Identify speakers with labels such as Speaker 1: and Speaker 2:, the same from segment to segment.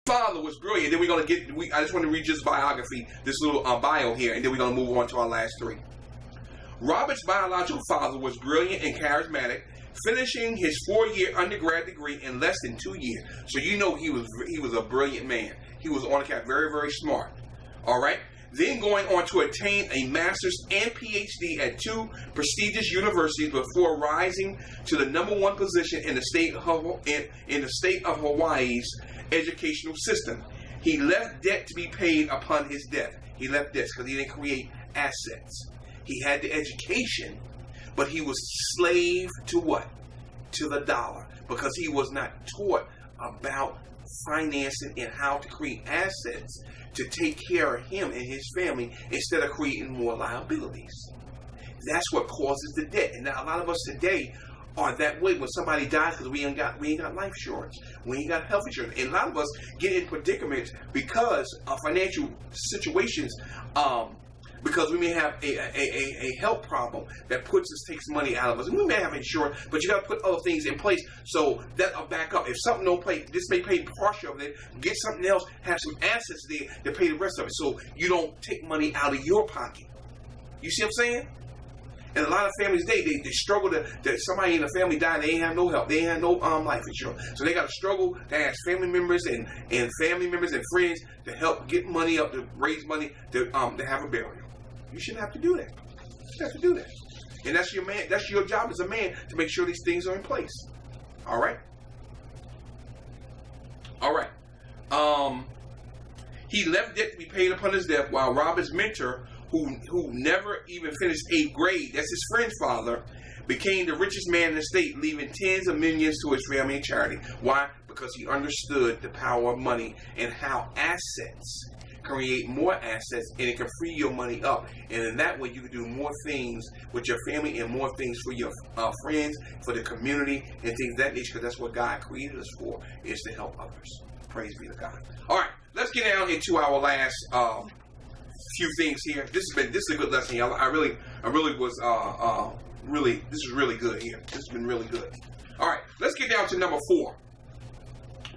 Speaker 1: father was brilliant. Then we're going to get, I just want to read his biography, this little bio here, and then we're going to move on to our last three. Robert's biological father was brilliant and charismatic, finishing his 4-year undergrad degree in less than 2 years. So you know he was a brilliant man. He was on the cap, very, very smart. All right? Then going on to attain a master's and PhD at 2 prestigious universities before rising to the #1 position in the state of Hawaii's educational system. He left debt to be paid upon his death. He left debts because he didn't create assets. He had the education, but he was slave to what? To the dollar, because he was not taught about financing and how to create assets to take care of him and his family instead of creating more liabilities. That's what causes the debt. And now a lot of us today are that way when somebody dies because we ain't got life insurance, we ain't got health insurance, and a lot of us get in predicaments because of financial situations. Because we may have a health problem that takes money out of us. And we may have insurance, but you got to put other things in place so that'll back up. If something don't pay, this may pay partial of it. Get something else, have some assets there to pay the rest of it, so you don't take money out of your pocket. You see what I'm saying? And a lot of families they struggle that somebody in the family died, they ain't have no help, they ain't have no life insurance, so they got to struggle to ask family members and family members and friends to help get money up, to raise money to have a burial. You shouldn't have to do that. You shouldn't have to do that. And that's your man. That's your job as a man to make sure these things are in place. All right. All right. He left debt to be paid upon his death, while Robert's mentor, who never even finished 8th grade, that's his friend's father, became the richest man in the state, leaving tens of millions to his family and charity. Why? Because he understood the power of money and how assets create more assets, and it can free your money up, and in that way you can do more things with your family and more things for your friends, for the community, and things of that nature, because that's what God created us for, is to help others. Praise be to God. All right, let's get down into our last few things here. This is a good lesson here. I really was this is really good here. This has been really good. All right, let's get down to number 4.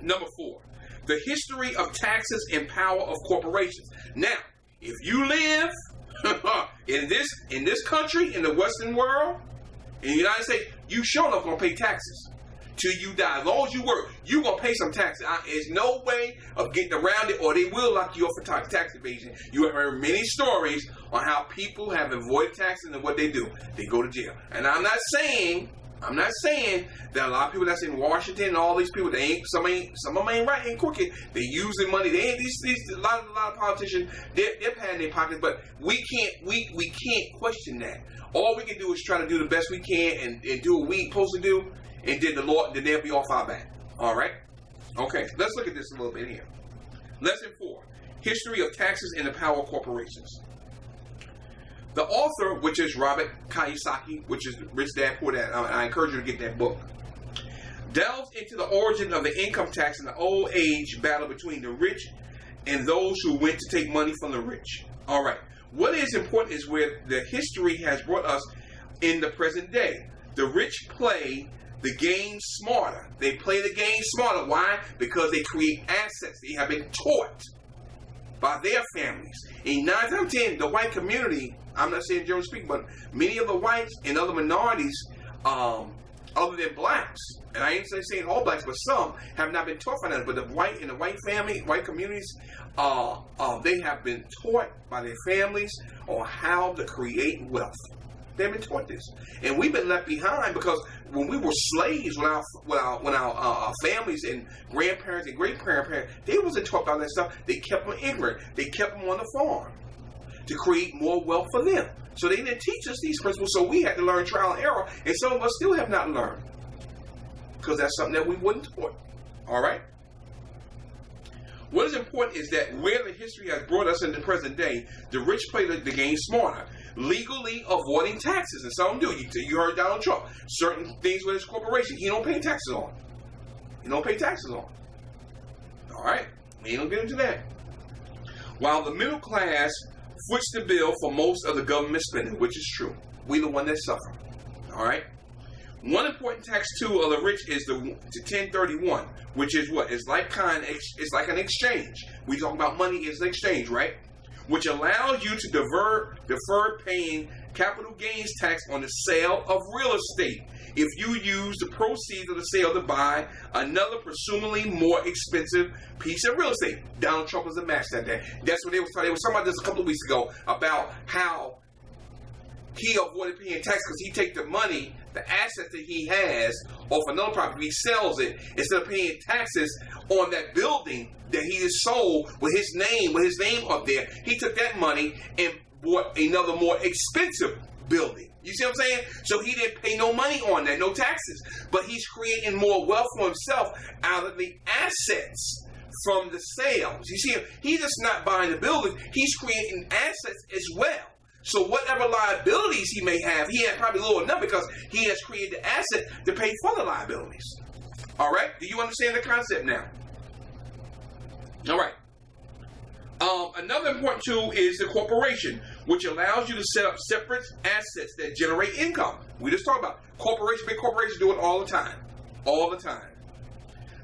Speaker 1: Number 4. The history of taxes and power of corporations. Now, if you live in this country, in the Western world, in the United States, you sure enough gonna pay taxes till you die. As long as you work, you gonna pay some taxes. There's no way of getting around it, or they will lock you up for tax evasion. You have heard many stories on how people have avoided taxes and what they do. They go to jail. And I'm not saying that a lot of people that's in Washington and all these people, some of them ain't right, ain't crooked. They using money. They ain't a lot of politicians. They're patting their pockets, but we can't question that. All we can do is try to do the best we can and do what we supposed to do, and then they'll be off our back. All right. Okay. Let's look at this a little bit here. Lesson 4: History of taxes and the power of corporations. The author, which is Robert Kiyosaki, which is Rich Dad Poor Dad, I encourage you to get that book, delves into the origin of the income tax and the old age battle between the rich and those who went to take money from the rich. All right. What is important is where the history has brought us in the present day. The rich play the game smarter. They play the game smarter. Why? Because they create assets. They have been taught by their families. In 9 times out of 10, the white community, I'm not saying generally speaking, but many of the whites and other minorities, other than blacks, and I ain't saying all blacks, but some have not been taught by that. But the white communities, they have been taught by their families on how to create wealth. They've been taught this, and we've been left behind because when we were slaves, when our families and grandparents and great grandparents, they wasn't taught about that stuff. They kept them ignorant. They kept them on the farm to create more wealth for them. So they didn't teach us these principles. So we had to learn trial and error, and some of us still have not learned because that's something that we wasn't taught. All right. What is important is that where the history has brought us in the present day, the rich play the game smarter, legally avoiding taxes, and some do. You heard Donald Trump. Certain things with his corporation, he don't pay taxes on. All right, we ain't gonna get into that. While the middle class foots the bill for most of the government spending, which is true, we the one that suffer. All right. One important tax tool of the rich is the 1031, which is what? It's like it's like an exchange. We talk about money as an exchange, right? Which allows you to defer paying capital gains tax on the sale of real estate if you use the proceeds of the sale to buy another presumably more expensive piece of real estate. Donald Trump was a match that day. That's what they was talking about this a couple of weeks ago, about how he avoided paying tax because he take the money, the assets that he has off another property, he sells it instead of paying taxes on that building that he has sold with his name up there. He took that money and bought another more expensive building. You see what I'm saying? So he didn't pay no money on that, no taxes. But he's creating more wealth for himself out of the assets from the sales. You see, he's just not buying the building, he's creating assets as well. So whatever liabilities he may have, he has probably lower enough because he has created the asset to pay for the liabilities. All right? Do you understand the concept now? All right. Another important tool is the corporation, which allows you to set up separate assets that generate income. We just talked about corporations. Big corporations do it all the time. All the time.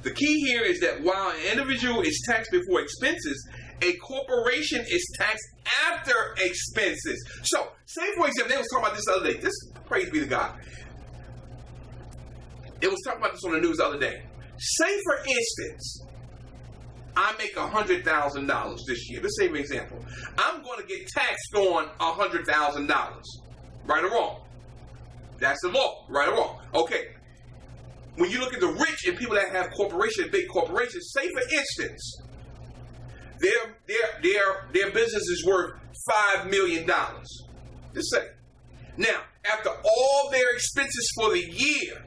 Speaker 1: The key here is that while an individual is taxed before expenses, a corporation is taxed after expenses. So, say for example, they was talking about this the other day. This, praise be to God. It was talking about this on the news the other day. Say for instance, I make $100,000 this year. Let's say for example, I'm going to get taxed on $100,000. Right or wrong? That's the law. Right or wrong? Okay. When you look at the rich and people that have corporations, big corporations, say for instance, their business is worth $5 million. Just say. Now, after all their expenses for the year,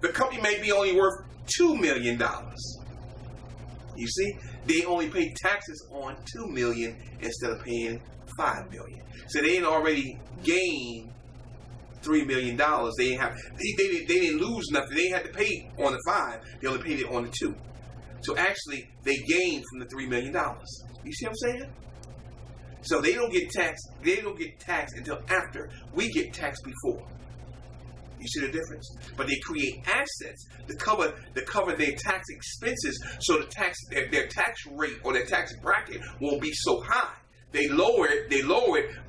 Speaker 1: the company may be only worth $2 million. You see, they only pay taxes on $2 million instead of paying $5 million. So they didn't already gain $3 million. They didn't lose nothing. They had to pay on the 5. They only paid it on the 2. So actually, they gained from the $3 million. You see what I'm saying? So they don't get taxed. They don't get taxed until after. We get taxed before. You see the difference? But they create assets to cover their tax expenses, so their tax rate or their tax bracket won't be so high. They lower it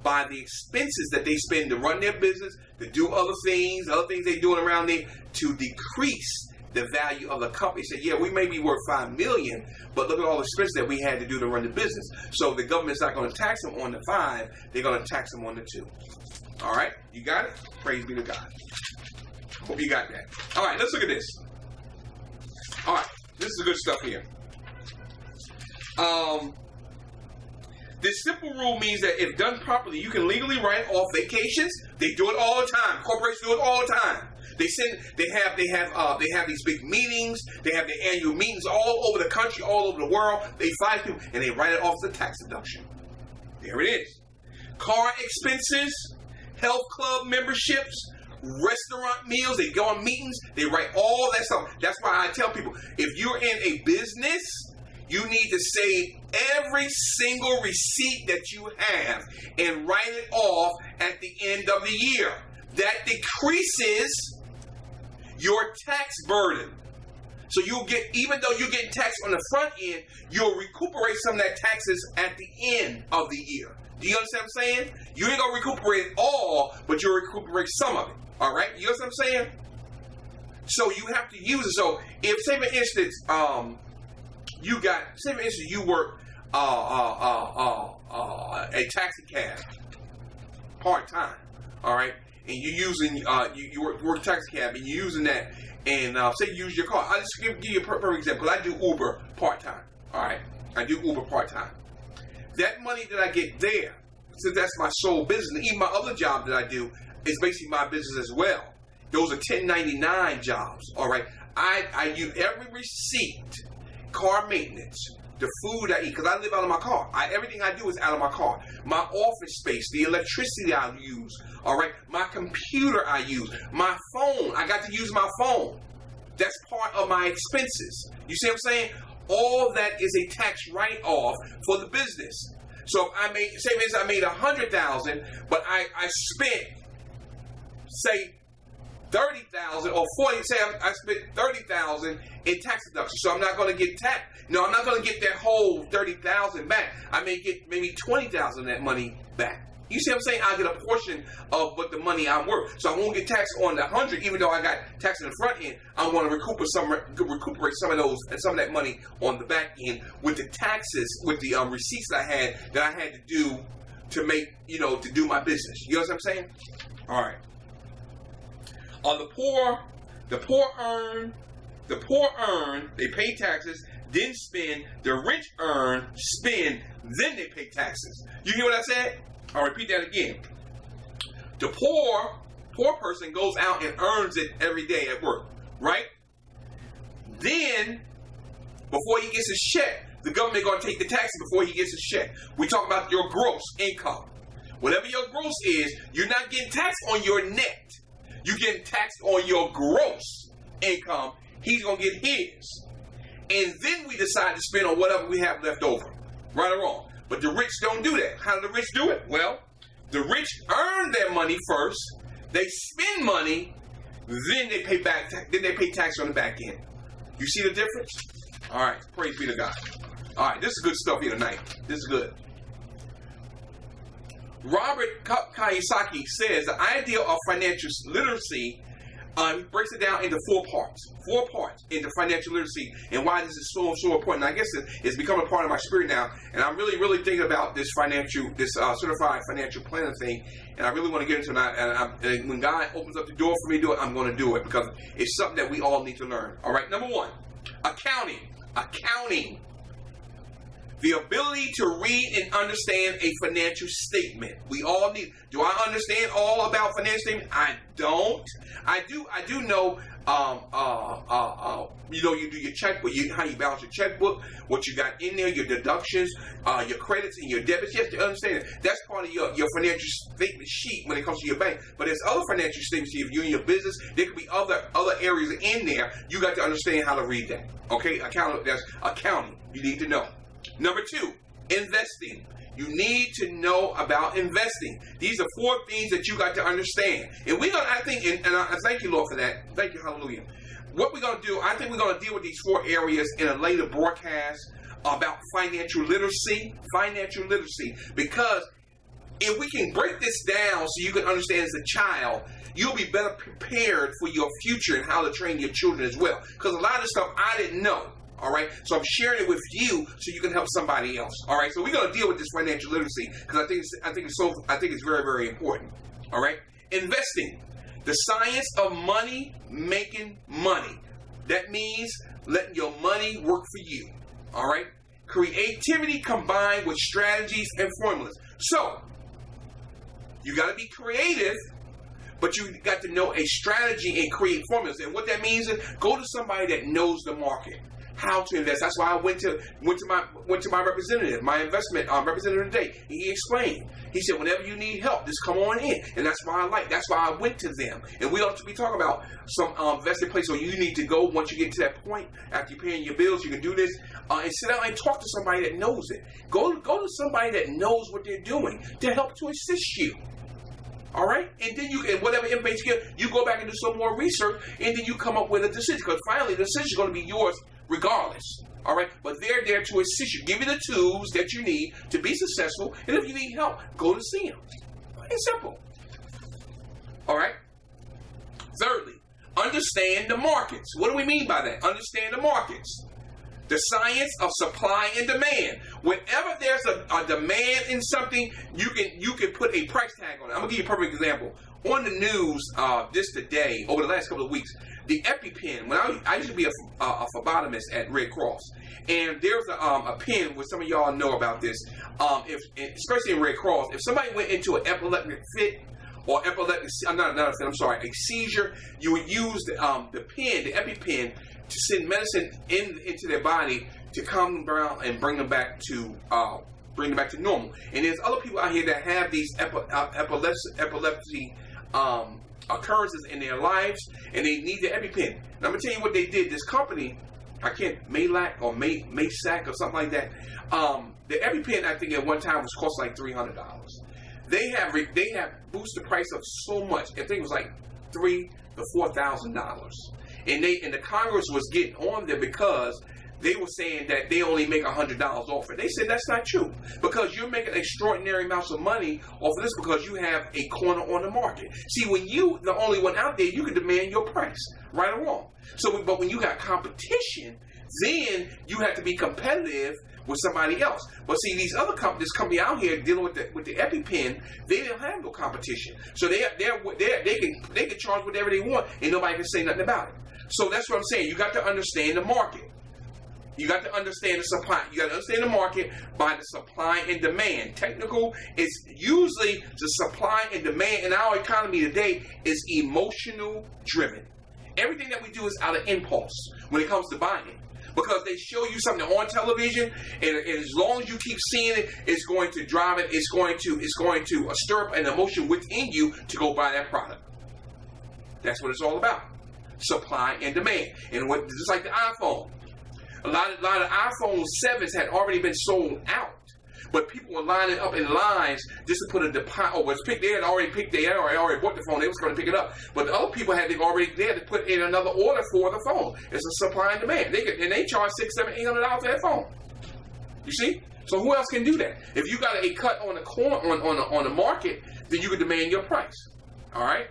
Speaker 1: by the expenses that they spend to run their business, to do other things they're doing around there, to decrease the value of the company. Say, yeah, we may be worth $5 million, but look at all the expenses that we had to do to run the business. So the government's not going to tax them on the 5, they're going to tax them on the 2. All right, you got it? Praise be to God. Hope you got that. All right, let's look at this. All right, this is the good stuff here. This simple rule means that if done properly, you can legally write off vacations. They do it all the time. Corporations do it all the time. They have these big meetings. They have their annual meetings all over the country, all over the world. They find people and they write it off as a tax deduction. There it is. Car expenses, health club memberships, restaurant meals, they go on meetings, they write all that stuff. That's why I tell people, if you're in a business, you need to save every single receipt that you have and write it off at the end of the year. That decreases your tax burden. So you'll get, even though you're getting taxed on the front end, you'll recuperate some of that taxes at the end of the year. Do you understand what I'm saying? You ain't gonna recuperate it all, but you'll recuperate some of it. All right, you know what I'm saying? So you have to use it. So if, say for instance, you work a taxi cab part time, all right, and you're using you work a taxi cab and you're using that, and say you use your car. I'll just give you a perfect example. I do Uber part time. All right, I do Uber part time. That money that I get there, since that's my sole business, even my other job that I do is basically my business as well. Those are 1099 jobs, all right? I use every receipt, car maintenance, the food I eat, because I live out of my car. Everything I do is out of my car. My office space, the electricity I use, all right? My computer I use, my phone, I got to use my phone. That's part of my expenses. You see what I'm saying? All that is a tax write-off for the business. So if I made, say for instance, I made $100,000, but I spent say 30,000 or 40. Say I spent 30,000 in tax deduction, so I'm not going to get tax. No, I'm not going to get that whole 30,000 back. I may get maybe 20,000 of that money back. You see what I'm saying? I get a portion of what the money I'm worth. So I won't get taxed on the 100, even though I got tax in the front end. I want to recuperate some of those and some of that money on the back end with the taxes, with the receipts I had to do to make, to do my business. You know what I'm saying? All right. The poor earn, they pay taxes, then spend. The rich earn, spend, then they pay taxes. You hear what I said? I'll repeat that again. The poor person goes out and earns it every day at work, right? Then, before he gets his check, the government going to take the taxes before he gets his check. We talk about your gross income. Whatever your gross is, you're not getting taxed on your net. You're getting taxed on your gross income. He's going to get his. And then we decide to spend on whatever we have left over. Right or wrong. But the rich don't do that. How do the rich do it? Well, the rich earn their money first. They spend money. Then they pay back. Then they pay tax on the back end. You see the difference? All right. Praise be to God. All right. This is good stuff here tonight. This is good. Robert Kiyosaki says the idea of financial literacy breaks it down into four parts into financial literacy, and why this is so important. And I guess it's become a part of my spirit now, and I'm really thinking about this certified financial planner thing, and I really want to get into it. And when God opens up the door for me to do it, I'm going to do it because it's something that we all need to learn. All right, number one, accounting. The ability to read and understand a financial statement. We all need. Do I understand all about financial statement? I don't. I do know. You do your checkbook. How you balance your checkbook. What you got in there. Your deductions. Your credits and your debits. Yes, you understand it. That's part of your financial statement sheet when it comes to your bank. But there's other financial statements. If you're in your business, there could be other areas in there. You got to understand how to read that. Okay, that's accounting. You need to know. Number two, investing. You need to know about investing. These are four things that you got to understand. And we're going to, I think, and I thank you, Lord, for that. Thank you, hallelujah. What we're going to do, I think we're going to deal with these four areas in a later broadcast about financial literacy. Because if we can break this down so you can understand as a child, you'll be better prepared for your future and how to train your children as well. Because a lot of this stuff I didn't know. All right, so I'm sharing it with you so you can help somebody else. All right, so we're going to deal with this financial literacy because I think it's very, very important. All right, investing, the science of making money. That means letting your money work for you. All right, creativity combined with strategies and formulas. So you got to be creative. But you got to know a strategy and create formulas. And what that means is go to somebody that knows the market. How to invest. That's why I went to my representative, my investment representative today. He explained. He said, whenever you need help, just come on in. And that's why I went to them. And we ought to be talking about some investing place where you need to go once you get to that point. After you're paying your bills, you can do this and sit down and talk to somebody that knows it. Go to somebody that knows what they're doing to help to assist you. All right, and then and whatever information you get, you go back and do some more research, and then you come up with a decision. Because finally, the decision is going to be yours regardless. All right, but they're there to assist you, give you the tools that you need to be successful. And if you need help, go to see them. It's simple. All right. Thirdly, understand the markets. What do we mean by that? Understand the markets. The science of supply and demand. Whenever there's a demand in something, you can put a price tag on it. I'm gonna give you a perfect example. On the news, just today, over the last couple of weeks, the EpiPen. When I used to be a phlebotomist at Red Cross, and there's a pen where some of y'all know about this. Especially in Red Cross, if somebody went into an epileptic fit or a seizure, you would use the pen, the EpiPen, to send medicine into their body to calm them down and bring them back to normal. And there's other people out here that have these epilepsy occurrences in their lives, and they need the EpiPen. And I'm gonna tell you what they did. This company, Maslac or Maysac or something like that. The EpiPen, I think at one time was cost like $300. They have boosted the price up so much. I think it was like $3,000 to $4,000. And the Congress was getting on there because they were saying that they only make $100 off it. They said that's not true, because you're making extraordinary amounts of money off of this because you have a corner on the market. See, when you the only one out there, you can demand your price, right or wrong. So, but when you got competition, then you have to be competitive with somebody else. But see, these other companies, this company out here dealing with the EpiPen, they don't have no competition. So they can charge whatever they want, and nobody can say nothing about it. So that's what I'm saying. You got to understand the market. You got to understand the supply. You got to understand the market by the supply and demand. Technical is usually the supply and demand in our economy today is emotional driven. Everything that we do is out of impulse when it comes to buying, because they show you something on television, and as long as you keep seeing it, it's going to drive it. It's going to stir up an emotion within you to go buy that product. That's what it's all about. Supply and demand. And just like the iPhone. A lot of iPhone 7s had already been sold out, but people were lining up in lines just to put a deposit. They had already bought the phone. They was going to pick it up, but the other people had to put in another order for the phone. It's a supply and demand. They charge $600, $700, $800 for that phone. You see? So who else can do that? If you got a cut on the market, then you can demand your price. All right.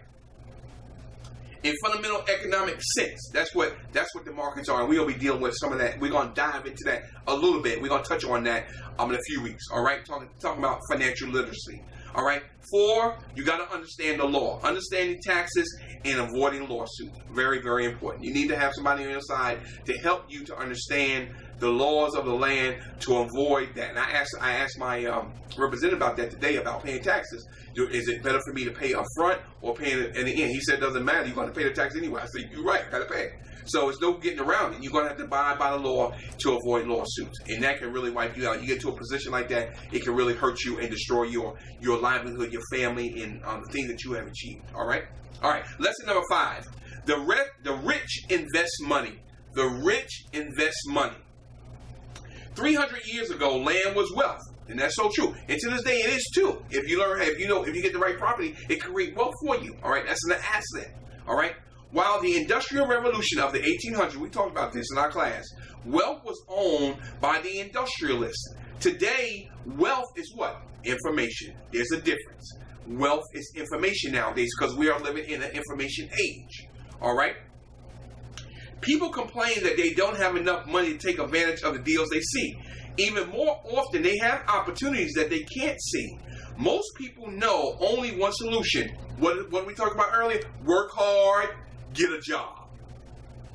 Speaker 1: In fundamental economic sense, that's what the markets are, and we'll be dealing with some of that. We're going to dive into that a little bit. We're going to touch on that in a few weeks. All right, talking about financial literacy. All right. 4, you got to understand the law, understanding taxes and avoiding lawsuits. Very, very important. You need to have somebody on your side to help you to understand the laws of the land to avoid that. And I asked my representative about that today, about paying taxes. Is it better for me to pay up front or pay it in the end? He said it doesn't matter. You're going to pay the tax anyway. I said, you're right. I got to pay it. So it's no getting around it. You're going to have to abide by the law to avoid lawsuits. And that can really wipe you out. You get to a position like that, it can really hurt you and destroy your livelihood, your family, and the things that you have achieved. All right? All right. Lesson number 5. The rich invest money. The rich invest money. 300 years ago, land was wealth. And that's so true. And to this day, it is too. If you get the right property, it can create wealth for you. All right? That's an asset. All right? While the Industrial Revolution of the 1800s, we talked about this in our class, wealth was owned by the industrialists. Today, wealth is what? Information. There's a difference. Wealth is information nowadays because we are living in an information age. All right? People complain that they don't have enough money to take advantage of the deals they see. Even more often, they have opportunities that they can't see. Most people know only one solution. What we talked about earlier? Work hard, get a job.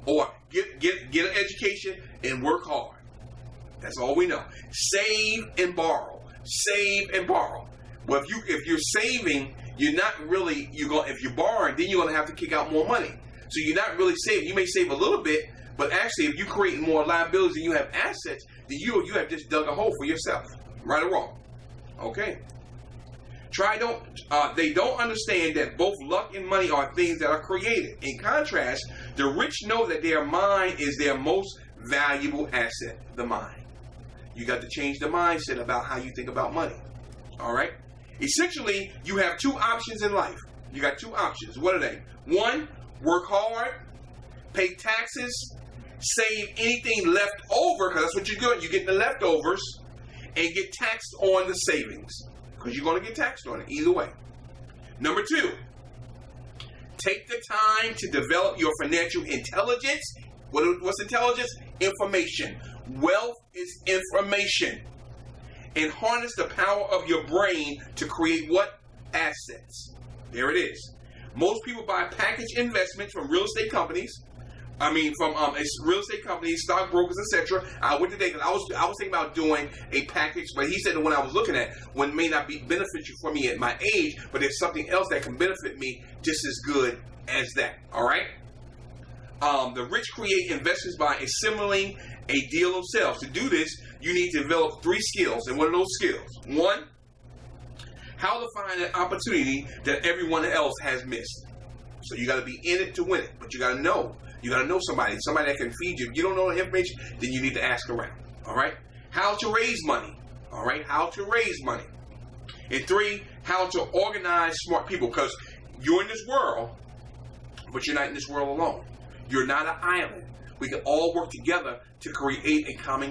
Speaker 1: Or get an education and work hard. That's all we know. Save and borrow. Save and borrow. Well, if you're saving, you're not really, if you're borrowing, then you're going to have to kick out more money. So you're not really saving. You may save a little bit, but actually if you create more liabilities and you have assets, then you have just dug a hole for yourself. Right or wrong? Okay. They don't understand that both luck and money are things that are created. In contrast, the rich know that their mind is their most valuable asset, the mind. You got to change the mindset about how you think about money. All right? Essentially, you have 2 options in life. You got 2 options. What are they? 1, work hard, pay taxes, save anything left over, because that's what you're doing. You get the leftovers, and get taxed on the savings, because you're going to get taxed on it either way. Number 2, take the time to develop your financial intelligence. What's intelligence? Information. Wealth is information. And harness the power of your brain to create what? Assets. There it is. Most people buy package investments from real estate companies. From real estate companies, stockbrokers, etc. I went today because I was thinking about doing a package, but he said that when I was looking at one may not be beneficial for me at my age, but there's something else that can benefit me just as good as that. All right. The rich create investments by assimilating a deal of selves. To do this, you need to develop 3 skills. And what are those skills? 1, how to find an opportunity that everyone else has missed. So you got to be in it to win it, but you got to know. You got to know somebody that can feed you. If you don't know the information, then you need to ask around. All right? How to raise money. All right? How to raise money. And 3, how to organize smart people. Because you're in this world, but you're not in this world alone. You're not an island. We can all work together to create a common